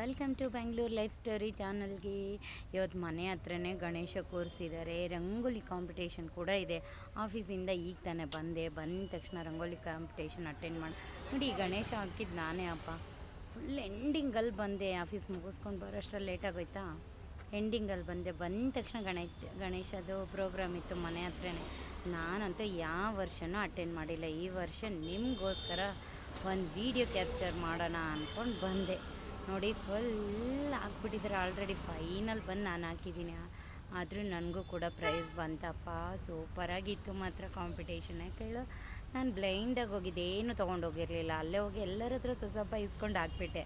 Welcome to Bengaluru life story ಚಾನಲ್ಗೆ. ಇವತ್ತು ಮನೆ ಹತ್ರನೇ ಗಣೇಶ ಕೂರಿಸಿದ್ದಾರೆ. ರಂಗೋಲಿ ಕಾಂಪಿಟೇಷನ್ ಕೂಡ ಇದೆ. ಆಫೀಸಿಂದ ಈಗ ತಾನೇ ಬಂದ ತಕ್ಷಣ ರಂಗೋಲಿ ಕಾಂಪಿಟೇಷನ್ ಅಟೆಂಡ್ ಮಾಡಿ ನೋಡಿ. ಗಣೇಶ ಹಾಕಿದ್ದು ನಾನೇ ಅಪ್ಪ. ಫುಲ್ ಎಂಡಿಂಗಲ್ಲಿ ಬಂದೆ. ಆಫೀಸ್ ಮುಗಿಸ್ಕೊಂಡು ಬರೋಷ್ಟರಲ್ಲಿ ಲೇಟಾಗೋಯ್ತಾ. ಎಂಡಿಂಗಲ್ಲಿ ಬಂದ ತಕ್ಷಣ ಗಣೇಶದು ಪ್ರೋಗ್ರಾಮ್ ಇತ್ತು ಮನೆ ಹತ್ರನೇ. ನಾನಂತೂ ಯಾವ ವರ್ಷವೂ ಅಟೆಂಡ್ ಮಾಡಿಲ್ಲ. ಈ ವರ್ಷ ನಿಮಗೋಸ್ಕರ ಒಂದು ವೀಡಿಯೋ ಕ್ಯಾಪ್ಚರ್ ಮಾಡೋಣ ಅಂದ್ಕೊಂಡು ಬಂದೆ. ನೋಡಿ ಫುಲ್ ಹಾಕ್ಬಿಟ್ಟಿದ್ದಾರೆ ಆಲ್ರೆಡಿ. ಫೈನಲ್ ಬಂದು ನಾನು ಹಾಕಿದ್ದೀನಿ. ಆದರೂ ನನಗೂ ಕೂಡ ಪ್ರೈಸ್ ಬಂತಪ್ಪ. ಸೂಪರಾಗಿತ್ತು ಮಾತ್ರ ಕಾಂಪಿಟೇಷನ್ನೇ ಕೇಳು. ನಾನು ಬ್ಲೈಂಡಾಗಿ ಹೋಗಿದ್ದೆ, ಏನು ತೊಗೊಂಡೋಗಿರಲಿಲ್ಲ. ಅಲ್ಲೇ ಹೋಗಿ ಎಲ್ಲರ ಹತ್ರ ಸ್ವಲ್ಪ ಇಸ್ಕೊಂಡು ಹಾಕ್ಬಿಟ್ಟೆ.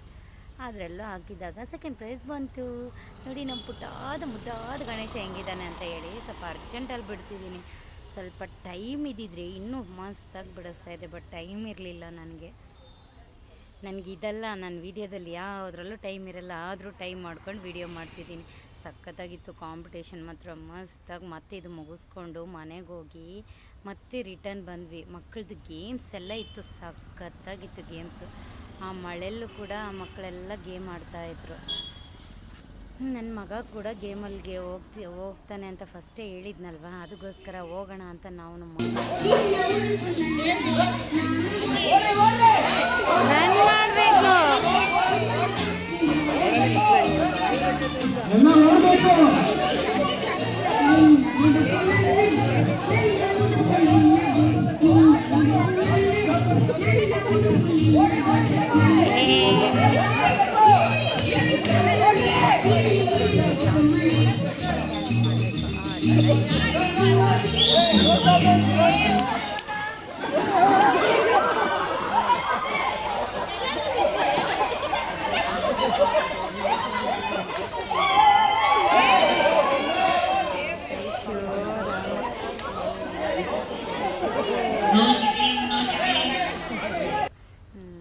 ಅದರೆಲ್ಲ ಹಾಕಿದಾಗ ಸೆಕೆಂಡ್ ಪ್ರೈಸ್ ಬಂತು. ನೋಡಿ ನಮ್ಮ ಮುದ್ದಾದ ಗಣೇಶ ಹೆಂಗಿದ್ದಾನೆ ಅಂತ ಹೇಳಿ ಸ್ವಲ್ಪ ಅರ್ಜೆಂಟಲ್ಲಿ ಬಿಡಿಸಿದ್ದೀನಿ. ಸ್ವಲ್ಪ ಟೈಮ್ ಇದ್ದಿದ್ರೆ ಇನ್ನೂ ಮಸ್ತಾಗಿ ಬಿಡಿಸ್ತಾ ಇದೆ, ಬಟ್ ಟೈಮ್ ಇರಲಿಲ್ಲ ನನಗಿದೆಲ್ಲ ನನ್ನ ವೀಡಿಯೋದಲ್ಲಿ ಯಾವುದ್ರಲ್ಲೂ ಟೈಮ್ ಇರಲ್ಲ. ಆದರೂ ಟೈಮ್ ಮಾಡ್ಕೊಂಡು ವೀಡಿಯೋ ಮಾಡ್ತಿದ್ದೀನಿ. ಸಖತ್ತಾಗಿತ್ತು ಕಾಂಪಿಟೇಷನ್ ಮಾತ್ರ ಮಸ್ತಾಗಿ. ಮತ್ತೆ ಇದು ಮುಗಿಸ್ಕೊಂಡು ಮನೆಗೆ ಹೋಗಿ ಮತ್ತೆ ರಿಟರ್ನ್ ಬಂದ್ವಿ. ಮಕ್ಕಳದ್ದು ಗೇಮ್ಸ್ ಎಲ್ಲ ಇತ್ತು, ಸಖತ್ತಾಗಿತ್ತು ಗೇಮ್ಸು. ಆ ಮಳೆಯಲ್ಲೂ ಕೂಡ ಮಕ್ಕಳೆಲ್ಲ ಗೇಮ್ ಆಡ್ತಾಯಿದ್ರು. ನನ್ನ ಮಗ ಕೂಡ ಗೇಮಲ್ಲಿಗೆ ಹೋಗ್ತಾನೆ ಅಂತ ಫಸ್ಟೇ ಹೇಳಿದ್ನಲ್ವ, ಅದಕ್ಕೋಸ್ಕರ ಹೋಗೋಣ ಅಂತ ನಾವು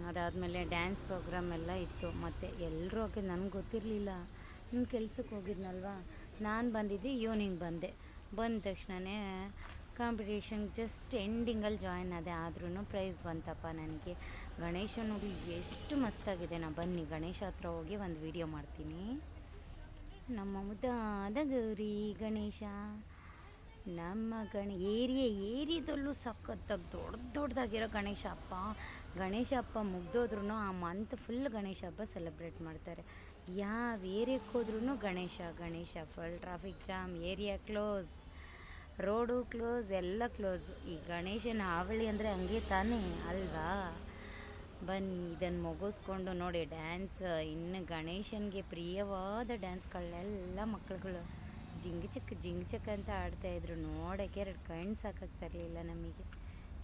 ಅದಾದಮೇಲೆ ಡ್ಯಾನ್ಸ್ ಪ್ರೋಗ್ರಾಮ್ ಎಲ್ಲ ಇತ್ತು. ಮತ್ತು ಎಲ್ಲರೂ ಹಾಕಿ ನನಗೆ ಗೊತ್ತಿರಲಿಲ್ಲ. ನನ್ನ ಕೆಲ್ಸಕ್ಕೆ ಹೋಗಿದ್ನಲ್ವ, ನಾನು ಬಂದಿದ್ದೆ ಈವ್ನಿಂಗ್ ಬಂದ ತಕ್ಷಣವೇ ಕಾಂಪಿಟೇಷನ್ ಜಸ್ಟ್ ಎಂಡಿಂಗಲ್ಲಿ ಜಾಯ್ನ್ ಆದೆ. ಆದ್ರೂ ಪ್ರೈಸ್ ಬಂತಪ್ಪ ನನಗೆ. ಗಣೇಶ ನೋಡಿ ಎಷ್ಟು ಮಸ್ತಾಗಿದೆ. ನಾನು ಬನ್ನಿ ಗಣೇಶ ಹತ್ರ ಹೋಗಿ ಒಂದು ವಿಡಿಯೋ ಮಾಡ್ತೀನಿ. ನಮ್ಮ ಮುದ್ದಾದ ಗೌರಿ ಗಣೇಶ, ನಮ್ಮ ಏರಿಯಾದಲ್ಲೂ ಸಖತ್ತಾಗಿ ದೊಡ್ಡದಾಗಿರೋ ಗಣೇಶ ಹಬ್ಬ ಮುಗ್ದೋದ್ರೂ ಆ ಮಂತ್ ಫುಲ್ ಗಣೇಶ ಹಬ್ಬ ಸೆಲೆಬ್ರೇಟ್ ಮಾಡ್ತಾರೆ. ಯಾವ ಏರಿಯಾಕ್ಕೆ ಹೋದ್ರೂ Ganesha full traffic jam, area close, road close, ಎಲ್ಲ ಕ್ಲೋಸ್. ಈ ಗಣೇಶನ ಹಾವಳಿ ಅಂದರೆ ಹಂಗೆ ತಾನೇ ಅಲ್ವಾ. ಬನ್ನಿ ಇದನ್ನು ಮುಗಿಸ್ಕೊಂಡು ನೋಡಿ ಡ್ಯಾನ್ಸ್. ಇನ್ನು ಗಣೇಶನಿಗೆ ಪ್ರಿಯವಾದ ಡ್ಯಾನ್ಸ್ಗಳೆಲ್ಲ ಮಕ್ಕಳುಗಳು ಜಿಂಗ್ ಚಕ್ ಅಂತ ಆಡ್ತಾಯಿದ್ರು. ನೋಡೋಕ್ಕೆ 2 ಕಣ್ಣು ಸಾಕಾಗ್ತಿರ್ಲಿಲ್ಲ ನಮಗೆ.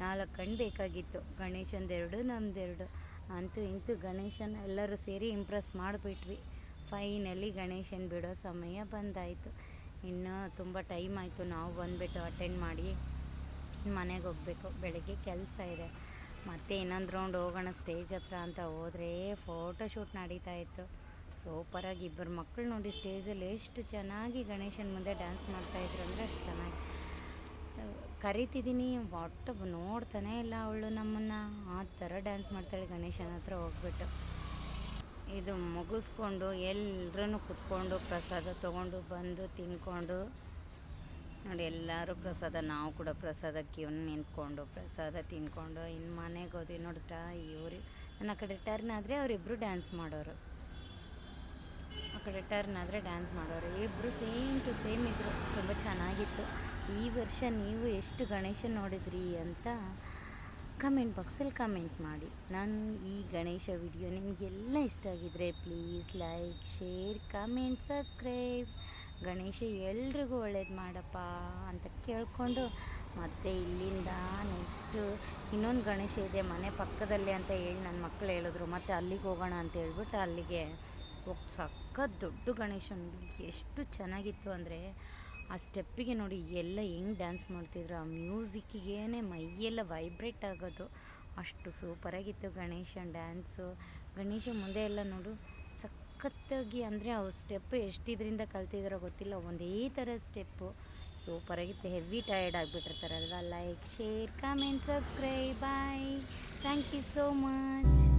4 ಕಣ್ಣು ಬೇಕಾಗಿತ್ತು. ಗಣೇಶಂದೆರಡು, ನಮ್ಮದೆರಡು. ಅಂತೂ ಇಂತೂ ಗಣೇಶನ ಎಲ್ಲರೂ ಸೇರಿ ಇಂಪ್ರೆಸ್ ಮಾಡಿಬಿಟ್ವಿ. ಫೈನಲಿ ಗಣೇಶನ ಬಿಡೋ ಸಮಯ ಬಂದಾಯಿತು. ಇನ್ನು ತುಂಬ ಟೈಮ್ ಆಯಿತು. ನಾವು ಬಂದುಬಿಟ್ಟು ಅಟೆಂಡ್ ಮಾಡಿ ಮನೆಗೆ ಹೋಗಬೇಕು. ಬೆಳಗ್ಗೆ ಕೆಲಸ ಇದೆ. ಮತ್ತೆ ಇನ್ನೊಂದು ರೌಂಡ್ ಹೋಗೋಣ ಸ್ಟೇಜ್ ಹತ್ರ ಅಂತ ಹೋದರೆ ಫೋಟೋಶೂಟ್ ನಡೀತಾಯಿತ್ತು. ಸೂಪರಾಗಿ ಇಬ್ಬರು ಮಕ್ಕಳು ನೋಡಿ ಸ್ಟೇಜಲ್ಲಿ ಎಷ್ಟು ಚೆನ್ನಾಗಿ ಗಣೇಶನ ಮುಂದೆ ಡ್ಯಾನ್ಸ್ ಮಾಡ್ತಾಯಿದ್ರು ಅಂದರೆ ಅಷ್ಟು ಚೆನ್ನಾಗಿ. ಕರಿತಿದ್ದೀನಿ, ಒಟ್ಟು ನೋಡ್ತಾನೇ ಇಲ್ಲ ಅವಳು ನಮ್ಮನ್ನು. ಆ ಥರ ಡ್ಯಾನ್ಸ್ ಮಾಡ್ತಾಳೆ ಗಣೇಶನ ಹತ್ರ ಹೋಗ್ಬಿಟ್ಟು. ಇದು ಮುಗಿಸ್ಕೊಂಡು ಎಲ್ಲರೂ ಕುತ್ಕೊಂಡು ಪ್ರಸಾದ ತೊಗೊಂಡು ಬಂದು ತಿನ್ಕೊಂಡು ನೋಡಿ. ಎಲ್ಲರೂ ಪ್ರಸಾದ, ನಾವು ಕೂಡ ಪ್ರಸಾದಕ್ಕೆ ನಿಂತ್ಕೊಂಡು ಪ್ರಸಾದ ತಿನ್ಕೊಂಡು ಇನ್ನು ಮನೆಗೆ ಹೋದ್ವಿ. ನೋಡಿದ್ರಾ ಇವರು ನನ್ನ ಆ ಕಡೆ ಟರ್ನ್ ಆದರೆ ಅವರಿಬ್ಬರು ಡ್ಯಾನ್ಸ್ ಮಾಡೋರು, ಇಬ್ಬರು ಸೇಮ್ ಟು ಸೇಮ್ ಇದ್ದರು. ತುಂಬ ಚೆನ್ನಾಗಿತ್ತು. ಈ ವರ್ಷ ನೀವು ಎಷ್ಟು ಗಣೇಶ ನೋಡಿದ್ರಿ ಅಂತ ಕಮೆಂಟ್ ಬಾಕ್ಸಲ್ಲಿ ಕಮೆಂಟ್ ಮಾಡಿ. ನಾನು ಈ ಗಣೇಶ ವಿಡಿಯೋ ನಿಮಗೆಲ್ಲ ಇಷ್ಟ ಆಗಿದ್ದರೆ please like, share, comment, subscribe. Ganesha ಎಲ್ರಿಗೂ ಒಳ್ಳೇದು ಮಾಡಪ್ಪ ಅಂತ ಕೇಳಿಕೊಂಡು ಮತ್ತು ಇಲ್ಲಿಂದ ನೆಕ್ಸ್ಟು ಇನ್ನೊಂದು ಗಣೇಶ ಇದೆ ಮನೆ ಪಕ್ಕದಲ್ಲೇ ಅಂತ ಹೇಳಿ ನನ್ನ ಮಕ್ಕಳು ಹೇಳಿದ್ರು. ಮತ್ತು ಅಲ್ಲಿಗೆ ಹೋಗೋಣ ಅಂತ ಹೇಳ್ಬಿಟ್ಟು ಅಲ್ಲಿಗೆ ಹೋಗಿ ಸಖತ್ ದೊಡ್ಡ ಗಣೇಶ ನೋಡಿ ಎಷ್ಟು ಚೆನ್ನಾಗಿತ್ತು ಅಂದರೆ ಆ ಸ್ಟೆಪ್ಪಿಗೆ ನೋಡಿ ಎಲ್ಲ ಹೆಂಗೆ ಡ್ಯಾನ್ಸ್ ಮಾಡ್ತಿದ್ರು. ಆ ಮ್ಯೂಸಿಕ್ಕಿಗೇ ಮೈಯೆಲ್ಲ ವೈಬ್ರೇಟ್ ಆಗೋದು, ಅಷ್ಟು ಸೂಪರಾಗಿತ್ತು ಗಣೇಶನ ಡ್ಯಾನ್ಸು. ಗಣೇಶ ಮುಂದೆ ಎಲ್ಲ ನೋಡು ಸಖತ್ತಾಗಿ ಅಂದರೆ ಅವ್ರು ಸ್ಟೆಪ್ಪು ಎಷ್ಟಿದ್ರಿಂದ ಕಲ್ತಿದ್ದಾರೋ ಗೊತ್ತಿಲ್ಲ, ಒಂದೇ ಥರ ಸ್ಟೆಪ್ಪು ಸೂಪರಾಗಿತ್ತು. ಹೆವಿ ಟಯರ್ಡ್ ಆಗಿಬಿಟ್ಟಿರ್ತಾರಲ್ವ. Like, share, comment, subscribe. Bye. Thank you so much.